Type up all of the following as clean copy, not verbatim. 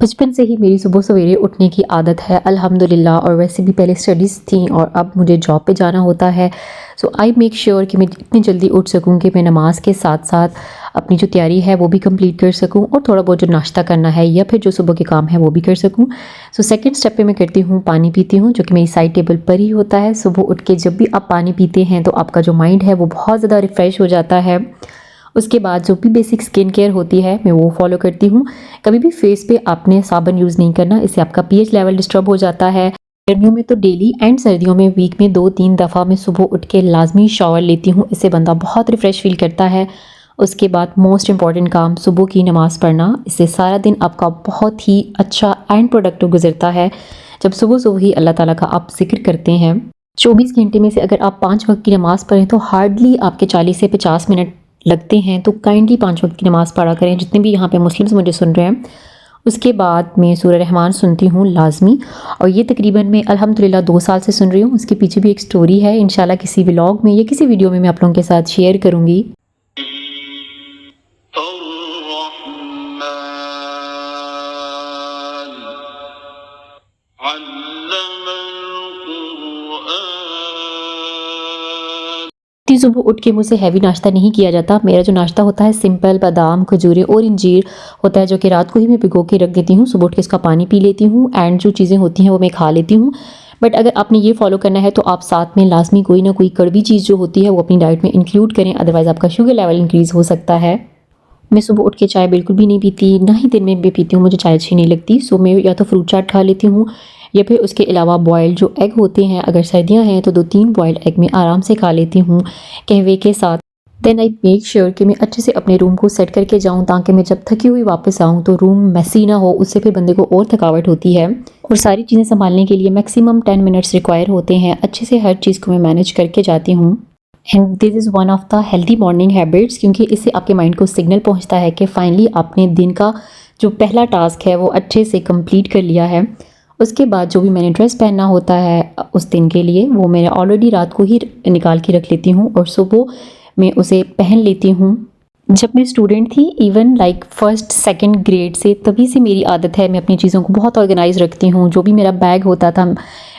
बचपन से ही मेरी सुबह सवेरे उठने की आदत है अल्हम्दुलिल्लाह। और वैसे भी पहले स्टडीज़ थी और अब मुझे जॉब पे जाना होता है। सो आई मेक श्योर कि मैं इतनी जल्दी उठ सकूं कि मैं नमाज़ के साथ साथ अपनी जो तैयारी है वो भी कंप्लीट कर सकूं और थोड़ा बहुत जो नाश्ता करना है या फिर जो सुबह के काम है वो भी कर सकूं। सो सेकंड स्टेप पे मैं करती हूँ पानी पीती हूँ, जो कि मेरी साइड टेबल पर ही होता है। सुबह उठ के जब भी आप पानी पीते हैं तो आपका जो माइंड है वो बहुत ज़्यादा रिफ़्रेश हो जाता है। उसके बाद जो भी बेसिक स्किन केयर होती है मैं वो फॉलो करती हूँ। कभी भी फेस पे आपने साबुन यूज़ नहीं करना, इससे आपका पीएच लेवल डिस्टर्ब हो जाता है। गर्मियों में तो डेली एंड सर्दियों में वीक में 2-3 दफ़ा मैं सुबह उठ के लाजमी शावर लेती हूँ। इससे बंदा बहुत रिफ़्रेश फील करता है। उसके बाद मोस्ट इंपॉर्टेंट काम सुबह की नमाज़ पढ़ना। इससे सारा दिन आपका बहुत ही अच्छा एंड प्रोडक्टिव गुजरता है। जब सुबह सुबह ही अल्लाह ताला का आप जिक्र करते हैं, 24 घंटे में से अगर आप 5 वक्त की नमाज़ पढ़ें तो हार्डली आपके 40 से 50 मिनट लगते हैं। तो काइंडली 5 वक्त की नमाज़ पढ़ा करें, जितने भी यहाँ पे मुस्लिम्स मुझे सुन रहे हैं। उसके बाद मैं सूरह रहमान सुनती हूँ लाजमी, और ये तकरीबन मैं अल्हम्दुलिल्लाह 2 साल से सुन रही हूँ। उसके पीछे भी एक स्टोरी है, इंशाल्लाह किसी व्लॉग में या किसी वीडियो में मैं आप लोगों के साथ शेयर करूँगी। इतनी सुबह उठ के मुझसे हैवी नाश्ता नहीं किया जाता। मेरा जो नाश्ता होता है सिंपल बादाम, खजूरें और इंजीर होता है, जो कि रात को ही मैं भिगो के रख देती हूँ। सुबह उठ के इसका पानी पी लेती हूँ एंड जो चीज़ें होती हैं वो मैं खा लेती हूँ। बट अगर आपने ये फॉलो करना है तो आप साथ में लाजमी कोई ना कोई कड़वी चीज़ जो होती है वो अपनी डाइट में इंक्लूड करें, अदरवाइज़ आपका शुगर लेवल इंक्रीज़ हो सकता है। मैं सुबह उठ के चाय बिल्कुल भी नहीं पीती, ना ही दिन में भी पीती हूँ, मुझे चाय अच्छी नहीं लगती। सो मैं या तो फ्रूट चाट खा लेती हूँ या फिर उसके अलावा बॉयल्ड जो एग होते हैं, अगर सर्दियाँ हैं तो 2-3 बॉयल्ड एग में आराम से खा लेती हूँ कहवे के साथ। देन आई मेक श्योर कि मैं अच्छे से अपने रूम को सेट करके जाऊँ, ताकि मैं जब थकी हुई वापस आऊँ तो रूम मैसी ना हो, उससे फिर बंदे को और थकावट होती है। और सारी चीज़ें संभालने के लिए मैक्सिमम 10 मिनट्स रिक्वायर होते हैं। अच्छे से हर चीज़ को मैं मैनेज करके जाती हूँ। And this is one of the healthy morning habits, क्योंकि इससे आपके माइंड को सिग्नल पहुंचता है कि फाइनली आपने दिन का जो पहला टास्क है वो अच्छे से कंप्लीट कर लिया है। उसके बाद जो भी मैंने ड्रेस पहनना होता है उस दिन के लिए, वो मैं ऑलरेडी रात को ही निकाल के रख लेती हूँ और सुबह मैं उसे पहन लेती हूँ। जब मैं स्टूडेंट थी, even like first second grade से, तभी से मेरी आदत है, मैं अपनी चीज़ों को बहुत ऑर्गेनाइज रखती हूँ। जो भी मेरा बैग होता था,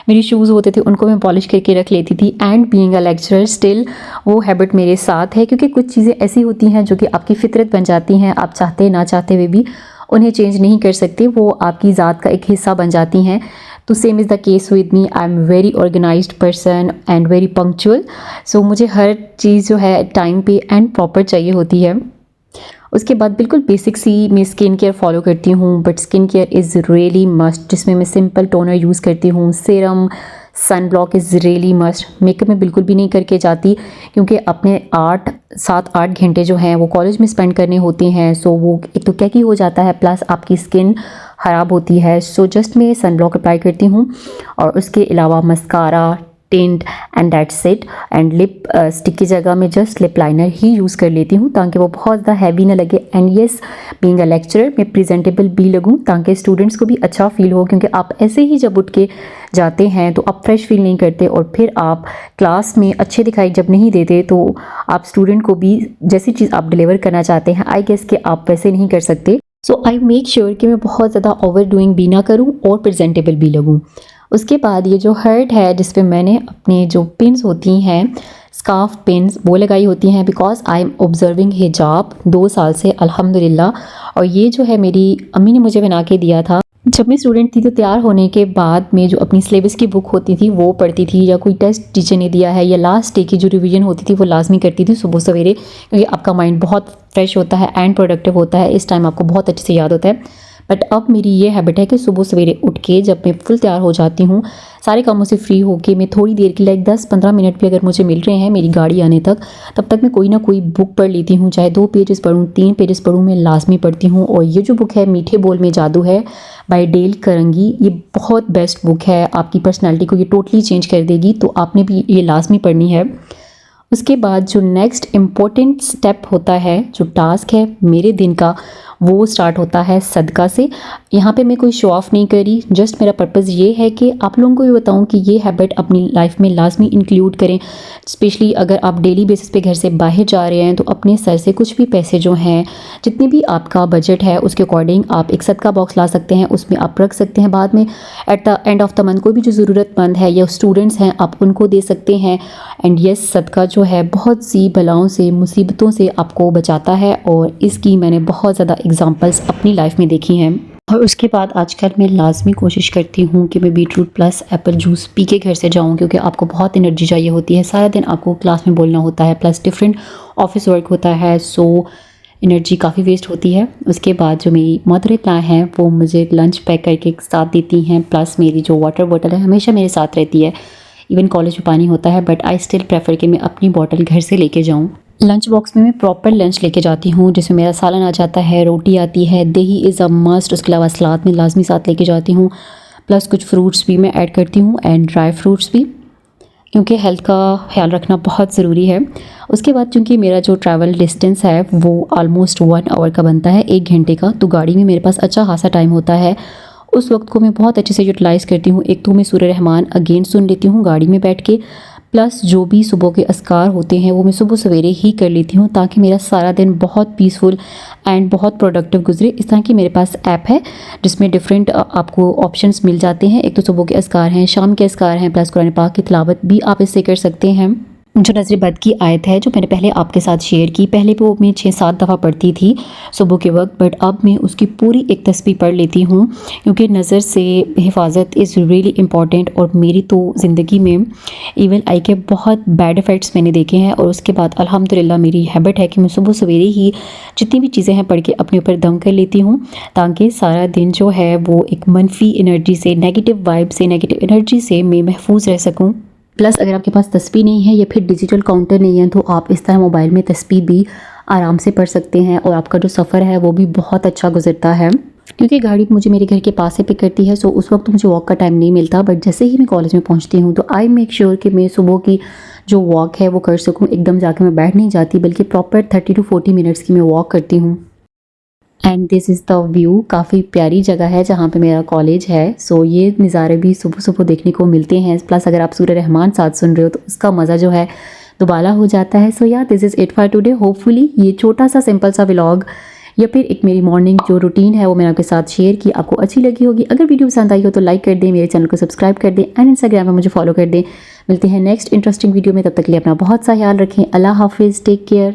मेरी शूज़ होते थे, उनको मैं पॉलिश करके रख लेती थी। And being a lecturer still वो हैबिट मेरे साथ है, क्योंकि कुछ चीज़ें ऐसी होती हैं जो कि आपकी फितरत बन जाती हैं, आप चाहते ना चाहते हुए भी उन्हें चेंज नहीं कर सकते, वो आपकी ज़ात का एक हिस्सा बन जाती हैं। तो same is the case with me, I am very organised person and very punctual. So मुझे हर चीज़ जो है टाइम पे एंड प्रॉपर चाहिए होती है। उसके बाद बिल्कुल बेसिक सी मैं स्किन केयर फॉलो करती हूँ, but skin care is really must, जिसमें मैं सिंपल टोनर यूज़ करती हूँ। Serum, sun block is really must. Makeup मैं बिल्कुल भी नहीं करके जाती, क्योंकि अपने 7-8 घंटे जो हैं वो कॉलेज में स्पेंड करने होते हैं। सो वो एक तो क्या की हो जाता है, प्लस आपकी स्किन ख़राब होती है। सो जस्ट मैं सन ब्लॉक अप्लाई करती हूँ और उसके अलावा mascara, tint and that's it. And lip stick की जगह मैं जस्ट लिप लाइनर ही यूज़ कर लेती हूँ, ताकि वो बहुत ज़्यादा हैवी ना लगे। And yes, being a lecturer मैं प्रेजेंटेबल भी लगूँ, ताकि स्टूडेंट्स को भी अच्छा फील हो, क्योंकि आप ऐसे ही जब उठ के जाते हैं तो आप फ्रेश फील नहीं करते, और फिर आप क्लास में अच्छे दिखाई जब नहीं देते तो आप स्टूडेंट को भी जैसी चीज़ आप डिलीवर करना चाहते हैं, आई गेस कि आप वैसे नहीं कर सकते। सो आई मेक श्योर कि मैं बहुत ज़्यादा ओवर डूइंग भी ना करूँ और प्रेजेंटेबल भी लगूँ। उसके बाद ये जो हर्ट है, जिस पे मैंने अपने जो पिन्स होती हैं, स्कार्फ पिन्स, वो लगाई होती हैं, बिकॉज आई एम ऑब्जर्विंग हिजाब 2 साल से अल्हम्दुलिल्लाह। और ये जो है मेरी अम्मी ने मुझे बना के दिया था। जब मैं स्टूडेंट थी तो तैयार होने के बाद मैं जो अपनी सिलेबस की बुक होती थी वो पढ़ती थी, या कोई टेस्ट टीचर ने दिया है, या लास्ट डे की जो रिवीजन होती थी वो लाजमी करती थी सुबह सवेरे, क्योंकि आपका माइंड बहुत फ्रेश होता है एंड प्रोडक्टिव होता है। इस टाइम आपको बहुत अच्छे से याद होता है। बट अब मेरी ये हैबिट है कि सुबह सवेरे उठ के जब मैं फुल तैयार हो जाती हूँ, सारे कामों से फ्री होके, मैं थोड़ी देर के लिए 10-15 मिनट भी अगर मुझे मिल रहे हैं मेरी गाड़ी आने तक, तब तक मैं कोई ना कोई बुक पढ़ लेती हूँ। चाहे 2 पेजेस पढ़ूँ, 3 पेजेस पढ़ूँ, मैं लाजमी पढ़ती हूँ। और ये जो बुक है, मीठे बोल में जादू है बाय डेल करंगी, ये बहुत बेस्ट बुक है, आपकी पर्सनैलिटी को ये टोटली चेंज कर देगी। तो आपने भी ये लाजमी पढ़नी है। उसके बाद जो नेक्स्ट इम्पोर्टेंट स्टेप होता है, जो टास्क है मेरे दिन का, वो स्टार्ट होता है सदका से। यहाँ पे मैं कोई शो ऑफ नहीं करी, जस्ट मेरा पर्पज़ ये है कि आप लोगों को भी बताऊँ कि ये हैबिट अपनी लाइफ में लाजमी इंक्लूड करें। स्पेशली अगर आप डेली बेसिस पे घर से बाहर जा रहे हैं तो अपने सर से कुछ भी पैसे जो हैं, जितने भी आपका बजट है उसके अकॉर्डिंग आप एक सदका बॉक्स ला सकते हैं, उसमें आप रख सकते हैं। बाद में at the end of the month कोई भी जो ज़रूरतमंद है या स्टूडेंट्स हैं आप उनको दे सकते हैं। एंड यस, सदका जो है बहुत सी बलाओं से, मुसीबतों से आपको बचाता है और इसकी मैंने बहुत ज़्यादा एग्जांपल्स अपनी लाइफ में देखी हैं। और उसके बाद आजकल मैं लाजमी कोशिश करती हूँ कि मैं beetroot plus Apple juice P के घर से जाऊँ, क्योंकि आपको बहुत एनर्जी चाहिए होती है। सारा दिन आपको क्लास में बोलना होता है, प्लस डिफरेंट ऑफिस वर्क होता है, सो एनर्जी काफ़ी वेस्ट होती है। उसके बाद जो मेरी मदर इन लॉ हैं वो मुझे लंच पैक करके साथ देती हैं, प्लस मेरी जो वाटर बॉटल है हमेशा मेरे साथ रहती है। इवन कॉलेज में पानी होता है बट आई स्टिल प्रेफर कि मैं अपनी बॉटल घर से लेके जाऊँ। लंच बॉक्स में मैं प्रॉपर लंच लेके जाती हूँ, जिसमें मेरा सालन आ जाता है, रोटी आती है, दही इज़ अ मस्ट, उसके अलावा सलाद में लाजमी साथ लेके जाती हूँ, प्लस कुछ फ्रूट्स भी मैं ऐड करती हूँ एंड ड्राई फ्रूट्स भी, क्योंकि हेल्थ का ख्याल रखना बहुत ज़रूरी है। उसके बाद चूँकि मेरा जो ट्रैवल डिस्टेंस है वो ऑलमोस्ट 1 आवर का बनता है, 1 घंटे का, तो गाड़ी में मेरे पास अच्छा खासा टाइम होता है। उस वक्त को मैं बहुत अच्छे से यूटिलाइज़ करती हूँ। एक तो मैं सूरह रहमान अगेन सुन लेती हूँ गाड़ी में बैठ के, प्लस जो भी सुबह के अस्कार होते हैं वो मैं सुबह सवेरे ही कर लेती हूँ, ताकि मेरा सारा दिन बहुत पीसफुल एंड बहुत प्रोडक्टिव गुजरे। इस तरह की मेरे पास ऐप है जिसमें डिफरेंट आपको ऑप्शंस मिल जाते हैं। एक तो सुबह के अस्कार हैं, शाम के अस्कार हैं, प्लस कुरान पाक की तिलावत भी आप इससे कर सकते हैं। जो नज़र बद की आयत है जो मैंने पहले आपके साथ शेयर की, पहले वो मैं 6-7 दफ़ा पढ़ती थी सुबह के वक्त, बट अब मैं उसकी पूरी एक तस्बीह पढ़ लेती हूँ, क्योंकि नज़र से हिफाजत इज़ रियली इम्पॉर्टेंट। और मेरी तो ज़िंदगी में इवन आई के बहुत बैड इफ़ेक्ट्स मैंने देखे हैं, और उसके बाद अल्हम्दुलिल्लाह मेरी हैबिट है कि मैं सुबह सवेरे ही जितनी भी चीज़ें हैं पढ़ के अपने ऊपर दम कर लेती हूँ, ताकि सारा दिन जो है वो एक मनफी एनर्जी से, नेगेटिव वाइब से, नेगेटिव एनर्जी से मैं महफूज रह सकूँ। प्लस अगर आपके पास तस्बीह नहीं है या फिर डिजिटल काउंटर नहीं है तो आप इस तरह मोबाइल में तस्बीह भी आराम से पढ़ सकते हैं, और आपका जो सफ़र है वो भी बहुत अच्छा गुजरता है। क्योंकि गाड़ी मुझे मेरे घर के पास से पिक करती है, सो उस वक्त मुझे वॉक का टाइम नहीं मिलता, बट जैसे ही मैं कॉलेज में पहुंचती हूं तो आई मेक श्योर कि मैं सुबह की जो वॉक है वो कर सकूं। एकदम जाके मैं बैठ नहीं जाती, बल्कि प्रॉपर 30 to 40 मिनट्स की मैं वॉक करती हूँ। And this is the view, काफ़ी प्यारी जगह है जहाँ पे मेरा कॉलेज है। सो ये नज़ारे भी सुबह सुबह देखने को मिलते हैं, प्लस अगर आप सूरह रहमान साथ सुन रहे हो तो उसका मज़ा जो है दोबारा हो जाता है। सो या this is it for today. Hopefully ये छोटा सा सिंपल सा व्लॉग या फिर एक मेरी मॉर्निंग जो रूटीन है वो मैंने आपके साथ शेयर की, आपको अच्छी लगी होगी। अगर वीडियो पसंद आई हो तो लाइक कर दें, मेरे चैनल को सब्सक्राइब कर दें एंड इंस्टाग्राम में मुझे फॉलो कर दें। मिलते हैं नेक्स्ट इंटरेस्टिंग वीडियो में, तब तक के लिए अपना बहुत सा ख्याल रखें। अल्लाह हाफिज़, टेक केयर।